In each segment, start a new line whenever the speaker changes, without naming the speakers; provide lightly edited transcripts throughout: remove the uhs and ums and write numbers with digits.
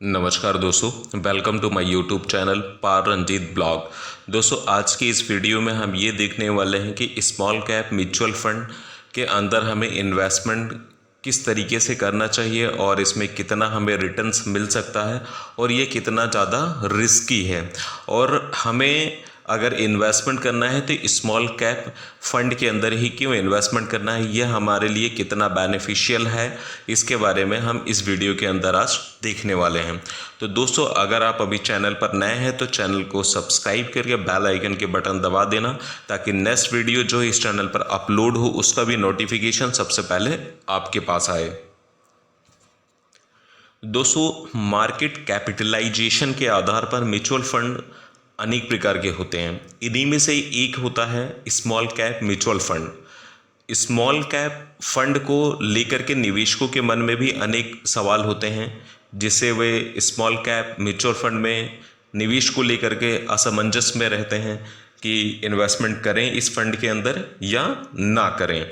नमस्कार दोस्तों, welcome to my YouTube channel पार रंजीत ब्लॉग। दोस्तों, आज की इस वीडियो में हम ये देखने वाले हैं कि स्मॉल कैप म्यूचुअल फंड के अंदर हमें इन्वेस्टमेंट किस तरीके से करना चाहिए और इसमें कितना हमें रिटर्न्स मिल सकता है और ये कितना ज़्यादा रिस्की है, और हमें अगर इन्वेस्टमेंट करना है तो स्मॉल कैप फंड के अंदर ही क्यों इन्वेस्टमेंट करना है, ये हमारे लिए कितना बेनिफिशियल है, इसके बारे में हम इस वीडियो के अंदर आज देखने वाले हैं। तो दोस्तों, अगर आप अभी चैनल पर नए हैं तो चैनल को सब्सक्राइब करके बेल आइकन के बटन दबा देना, ताकि नेक्स्ट वीडियो जो इस चैनल पर अपलोड हो उसका भी नोटिफिकेशन सबसे पहले आपके पास आए। दोस्तों, मार्केट कैपिटलाइजेशन के आधार पर म्यूचुअल फंड अनेक प्रकार के होते हैं। इन्हीं में से एक होता है small cap mutual fund. Small cap fund को लेकर के निवेशकों के मन में भी अनेक सवाल होते हैं, जिससे वे स्मॉल कैप म्यूचुअल फंड में निवेश को लेकर के असमंजस में रहते हैं कि इन्वेस्टमेंट करें इस फंड के अंदर या ना करें।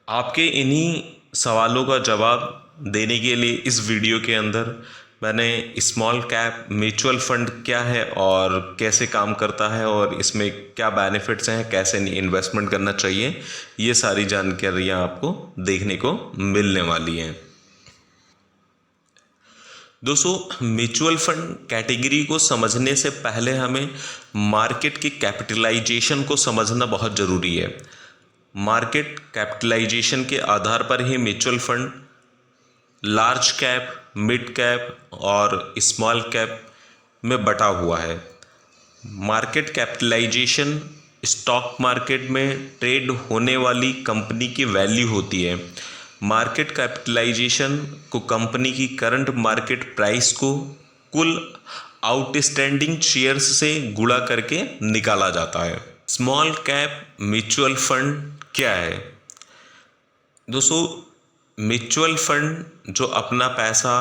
आपके इन्हीं सवालों का जवाब देने के लिए इस वीडियो के अंदर मैंने स्मॉल कैप म्यूचुअल फंड क्या है और कैसे काम करता है और इसमें क्या बेनिफिट्स हैं, कैसे इन्वेस्टमेंट करना चाहिए, ये सारी जानकारियाँ आपको देखने को मिलने वाली हैं। दोस्तों, म्यूचुअल फंड कैटेगरी को समझने से पहले हमें मार्केट की कैपिटलाइजेशन को समझना बहुत ज़रूरी है। मार्केट कैपिटलाइजेशन के आधार पर ही mutual fund large cap, mid cap और स्मॉल कैप में बटा हुआ है। मार्केट कैपिटलाइजेशन स्टॉक मार्केट में ट्रेड होने वाली कंपनी की वैल्यू होती है। मार्केट कैपिटलाइजेशन को कंपनी की करंट मार्केट प्राइस को कुल आउटस्टैंडिंग शेयर्स से गुणा करके निकाला जाता है। स्मॉल कैप म्यूचुअल फंड क्या है? दोस्तों, म्यूचुअल फंड जो अपना पैसा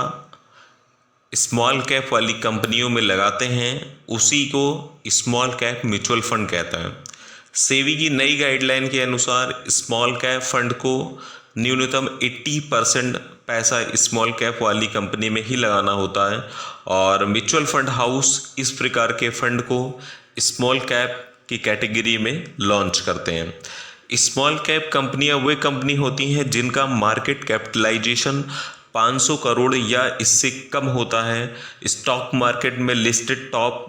स्मॉल कैप वाली कंपनियों में लगाते हैं उसी को स्मॉल कैप म्यूचुअल फंड कहता है। सेबी की नई गाइडलाइन के अनुसार स्मॉल कैप फंड को न्यूनतम 80% पैसा स्मॉल कैप वाली कंपनी में ही लगाना होता है, और म्यूचुअल फंड हाउस इस प्रकार के फंड को स्मॉल कैप की कैटेगरी में लॉन्च करते हैं। स्मॉल कैप कंपनियां वे कंपनी होती हैं जिनका मार्केट कैपिटलाइजेशन 500 करोड़ या इससे कम होता है। स्टॉक मार्केट में लिस्टेड टॉप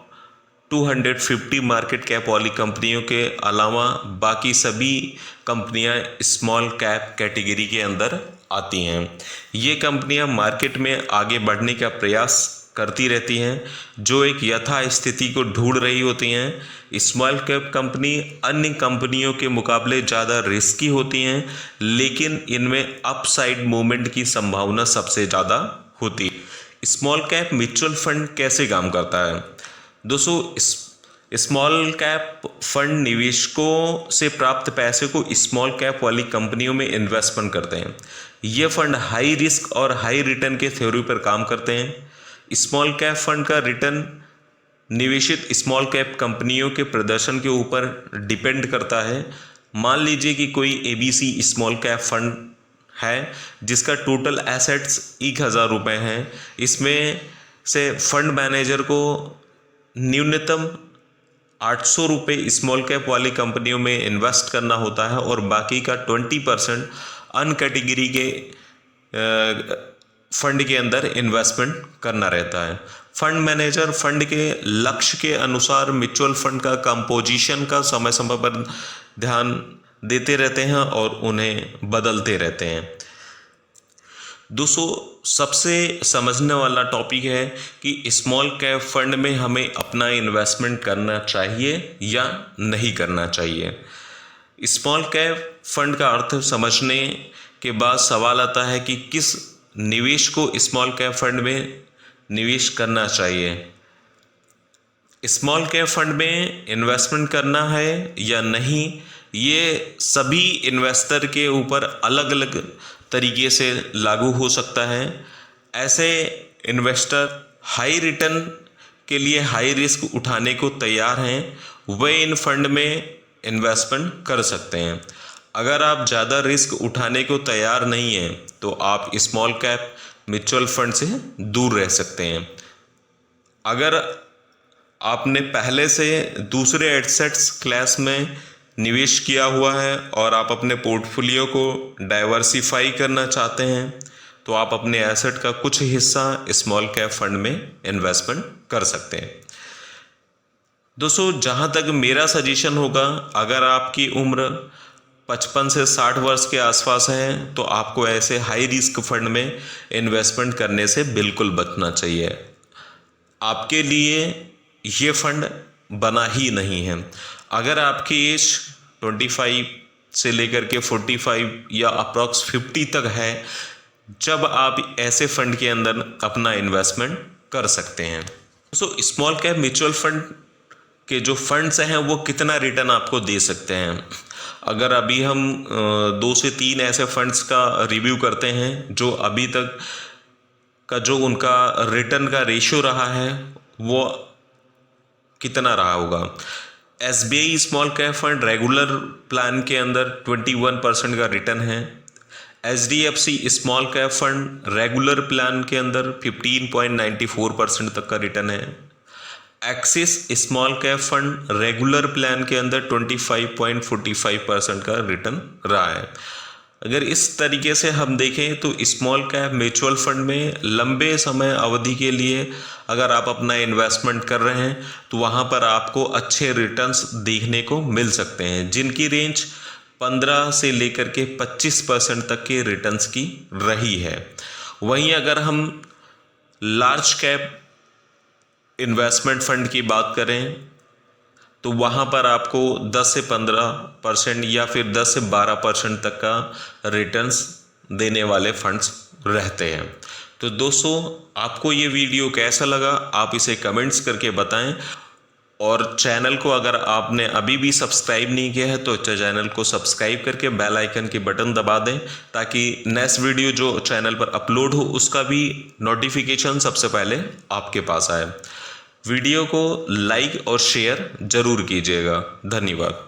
250 मार्केट कैप वाली कंपनियों के अलावा बाकी सभी कंपनियां स्मॉल कैप कैटेगरी के अंदर आती हैं। ये कंपनियां मार्केट में आगे बढ़ने का प्रयास करती रहती हैं, जो एक यथा स्थिति को ढूंढ रही होती हैं। स्मॉल कैप कंपनी अन्य कंपनियों के मुकाबले ज़्यादा रिस्की होती हैं, लेकिन इनमें अपसाइड मूवमेंट की संभावना सबसे ज़्यादा होती है। स्मॉल कैप म्यूचुअल फंड कैसे काम करता है? दोस्तों, स्मॉल कैप फंड निवेशकों से प्राप्त पैसे को स्मॉल कैप वाली कंपनियों में इन्वेस्टमेंट करते हैं। ये फंड हाई रिस्क और हाई रिटर्न के थ्योरी पर काम करते हैं। स्मॉल कैप फंड का रिटर्न निवेशित स्मॉल कैप कंपनियों के प्रदर्शन के ऊपर डिपेंड करता है। मान लीजिए कि कोई ABC स्मॉल कैप फंड है जिसका टोटल एसेट्स 1000 रुपये हैं। इसमें से फंड मैनेजर को न्यूनतम 800 रुपये स्मॉल कैप वाली कंपनियों में इन्वेस्ट करना होता है, और बाकी का 20% अन कैटेगरी के फंड के अंदर इन्वेस्टमेंट करना रहता है। फंड मैनेजर फंड के लक्ष्य के अनुसार म्यूचुअल फंड का कंपोजिशन का समय समय पर ध्यान देते रहते हैं और उन्हें बदलते रहते हैं। दोस्तों, सबसे समझने वाला टॉपिक है कि स्मॉल कैप फंड में हमें अपना इन्वेस्टमेंट करना चाहिए या नहीं करना चाहिए। स्मॉल कैप फंड का अर्थ समझने के बाद सवाल आता है कि किस निवेश को स्मॉल कैप फंड में निवेश करना चाहिए। स्मॉल कैप फंड में इन्वेस्टमेंट करना है या नहीं, ये सभी इन्वेस्टर के ऊपर अलग अलग तरीके से लागू हो सकता है। ऐसे इन्वेस्टर हाई रिटर्न के लिए हाई रिस्क उठाने को तैयार हैं, वे इन फंड में इन्वेस्टमेंट कर सकते हैं। अगर आप ज़्यादा रिस्क उठाने को तैयार नहीं हैं तो आप स्मॉल कैप म्यूचुअल फंड से दूर रह सकते हैं। अगर आपने पहले से दूसरे एसेट्स क्लास में निवेश किया हुआ है और आप अपने पोर्टफोलियो को डाइवर्सिफाई करना चाहते हैं तो आप अपने एसेट का कुछ हिस्सा स्मॉल कैप फंड में इन्वेस्टमेंट कर सकते हैं। दोस्तों, जहाँ तक मेरा सजेशन होगा, अगर आपकी उम्र 55 से 60 वर्ष के आसपास है तो आपको ऐसे हाई रिस्क फंड में इन्वेस्टमेंट करने से बिल्कुल बचना चाहिए। आपके लिए ये फंड बना ही नहीं है। अगर आपकी एज 25 से लेकर के 45 या अप्रॉक्स 50 तक है, जब आप ऐसे फंड के अंदर अपना इन्वेस्टमेंट कर सकते हैं। स्मॉल कैप म्यूचुअल फंड के जो फंड्स हैं वो कितना रिटर्न आपको दे सकते हैं। अगर अभी हम 2 से 3 ऐसे फंड्स का रिव्यू करते हैं जो अभी तक का जो उनका रिटर्न का रेशियो रहा है वो कितना रहा होगा। SBI small cap fund regular plan के अंदर 21% का रिटर्न है। HDFC small cap fund regular plan के अंदर 15.94% तक का रिटर्न है। Axis small cap fund regular plan के अंदर 25.45% का रिटर्न रहा है। अगर इस तरीके से हम देखें तो स्मॉल कैप म्यूचुअल फंड में लंबे समय अवधि के लिए अगर आप अपना इन्वेस्टमेंट कर रहे हैं तो वहाँ पर आपको अच्छे रिटर्न्स देखने को मिल सकते हैं, जिनकी रेंज 15 से लेकर के 25% तक के रिटर्न्स की रही है। वहीं अगर हम लार्ज कैप इन्वेस्टमेंट फंड की बात करें तो वहाँ पर आपको 10 से 15% या फिर 10 से 12% तक का रिटर्न्स देने वाले फंड्स रहते हैं। तो दोस्तों, आपको ये वीडियो कैसा लगा आप इसे कमेंट्स करके बताएं, और चैनल को अगर आपने अभी भी सब्सक्राइब नहीं किया है तो चैनल को सब्सक्राइब करके बेल आइकन के बटन दबा दें ताकि नेक्स्ट वीडियो जो चैनल पर अपलोड हो उसका भी नोटिफिकेशन सबसे पहले आपके पास आए। वीडियो को लाइक और शेयर ज़रूर कीजिएगा। धन्यवाद।